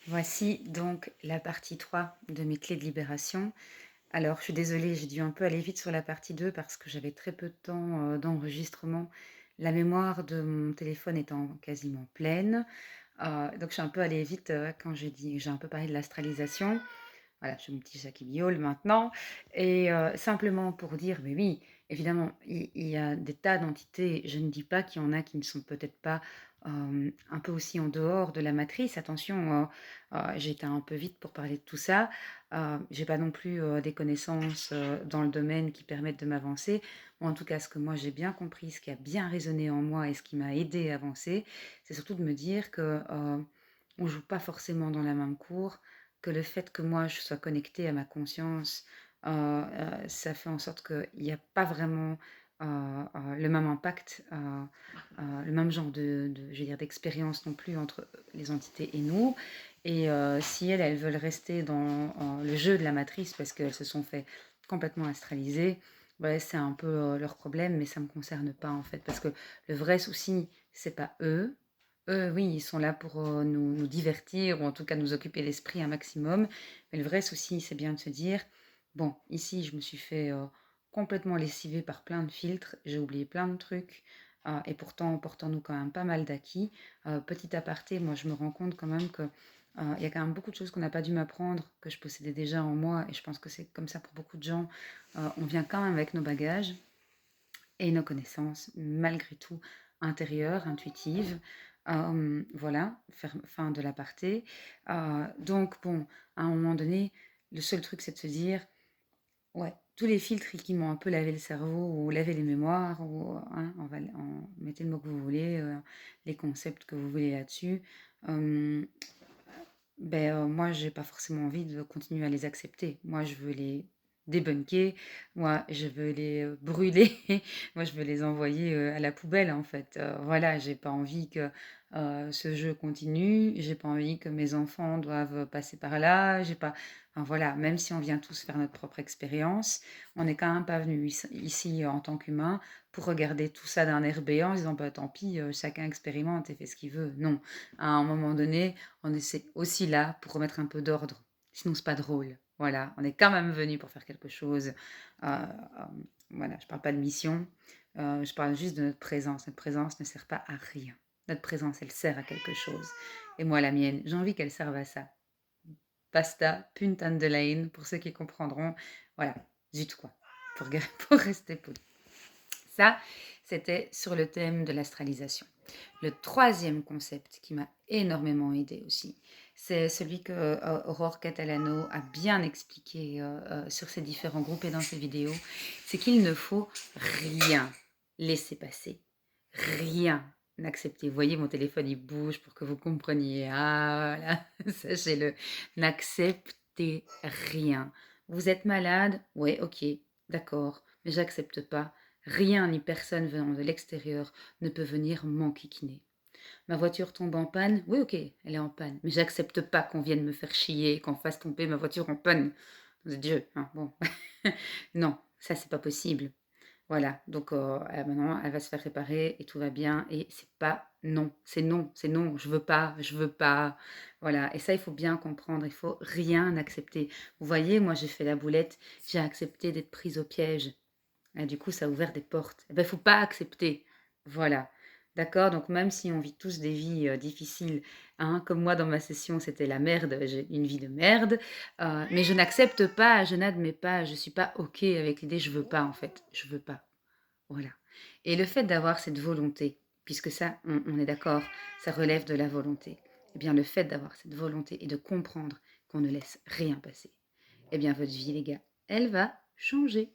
Voici donc la partie 3 de mes clés de libération. Alors, je suis désolée, j'ai dû un peu aller vite sur la partie 2 parce que j'avais très peu de temps d'enregistrement. La mémoire de mon téléphone étant quasiment pleine. Donc, je suis un peu allée vite quand j'ai un peu parlé de l'astralisation. Voilà, j'ai mon petit chat qui miaule maintenant. Et simplement pour dire, mais oui, évidemment, il y a des tas d'entités. Je ne dis pas qu'il y en a qui ne sont peut-être pas un peu aussi en dehors de la matrice. Attention, j'ai été un peu vite pour parler de tout ça. J'ai pas non plus des connaissances dans le domaine qui permettent de m'avancer. Ou en tout cas, ce que moi j'ai bien compris, ce qui a bien résonné en moi et ce qui m'a aidé à avancer, c'est surtout de me dire que on joue pas forcément dans la même cour, que le fait que moi je sois connectée à ma conscience, ça fait en sorte qu'il y a pas vraiment, le même impact, le même genre de je veux dire d'expérience non plus entre les entités et nous. Et si elles veulent rester dans, le jeu de la matrice parce qu'elles se sont fait complètement astraliser, ouais, c'est un peu, leur problème, mais ça me concerne pas en fait. Parce que le vrai souci, c'est pas eux. Eux, oui, ils sont là pour, nous divertir ou en tout cas nous occuper l'esprit un maximum. Mais le vrai souci, c'est bien de se dire: «Bon, ici, je me suis fait, complètement lessiver par plein de filtres, j'ai oublié plein de trucs, et pourtant portant-nous quand même pas mal d'acquis». Petit aparté, moi, je me rends compte quand même que, il y a quand même beaucoup de choses qu'on n'a pas dû m'apprendre, que je possédais déjà en moi et je pense que c'est comme ça pour beaucoup de gens. On vient quand même avec nos bagages et nos connaissances, malgré tout, intérieures, intuitives. Voilà, fin de l'aparté. Donc bon, à un moment donné, le seul truc, c'est de se dire: «Ouais, tous les filtres qui m'ont un peu lavé le cerveau ou lavé les mémoires ou, hein, mettez le mot que vous voulez, les concepts que vous voulez là-dessus, hem, moi, j'ai pas forcément envie de continuer à les accepter. Moi, je veux les débunker, moi, je veux les, brûler, moi, je veux les envoyer, à la poubelle, en fait. Voilà, j'ai pas envie que, ce jeu continue, j'ai pas envie que mes enfants doivent passer par là, j'ai pas enfin, voilà, même si on vient tous faire notre propre expérience, on n'est quand même pas venus ici en tant qu'humains pour regarder tout ça d'un air béant en se disant: «Bah, tant pis, chacun expérimente et fait ce qu'il veut». Non, à un moment donné, on essaie aussi là pour remettre un peu d'ordre, sinon c'est pas drôle. Voilà, on est quand même venu pour faire quelque chose. Voilà, je parle pas de mission, je parle juste de notre présence. Notre présence ne sert pas à rien. Notre présence, elle sert à quelque chose et moi la mienne, j'ai envie qu'elle serve à ça. Basta, punta de lane pour ceux qui comprendront. Voilà, zut quoi, pour pour rester poli. Ça, c'était sur le thème de l'astralisation. Le troisième concept qui m'a énormément aidé aussi, c'est celui que Aurore Catalano a bien expliqué sur ses différents groupes et dans ses vidéos, c'est qu'il ne faut rien laisser passer, rien n'accepter. Vous voyez, mon téléphone, il bouge pour que vous compreniez. Ah, voilà, sachez-le. N'acceptez rien. Vous êtes malade? Ouais, ok, d'accord, mais j'accepte pas. Rien ni personne venant de l'extérieur ne peut venir m'enquiquiner. Ma voiture tombe en panne? Oui, ok, elle est en panne. Mais j'accepte pas qu'on vienne me faire chier et qu'on fasse tomber ma voiture en panne. De Dieu, hein, bon. Non, ça c'est pas possible. Voilà, donc maintenant elle va se faire réparer et tout va bien et c'est pas non, c'est non, je veux pas. Voilà, et ça il faut bien comprendre, il faut rien accepter. Vous voyez, moi j'ai fait la boulette, j'ai accepté d'être prise au piège. Et du coup, ça a ouvert des portes. Eh ben, faut pas accepter. Voilà. D'accord? Donc même si on vit tous des vies, difficiles, hein, comme moi dans ma session, c'était la merde, j'ai une vie de merde, mais je n'accepte pas, je n'admets pas, je suis pas OK avec l'idée, je veux pas en fait, je veux pas. Voilà. Et le fait d'avoir cette volonté, puisque ça, on est d'accord, ça relève de la volonté. Eh bien, le fait d'avoir cette volonté et de comprendre qu'on ne laisse rien passer, eh bien votre vie les gars, elle va changer.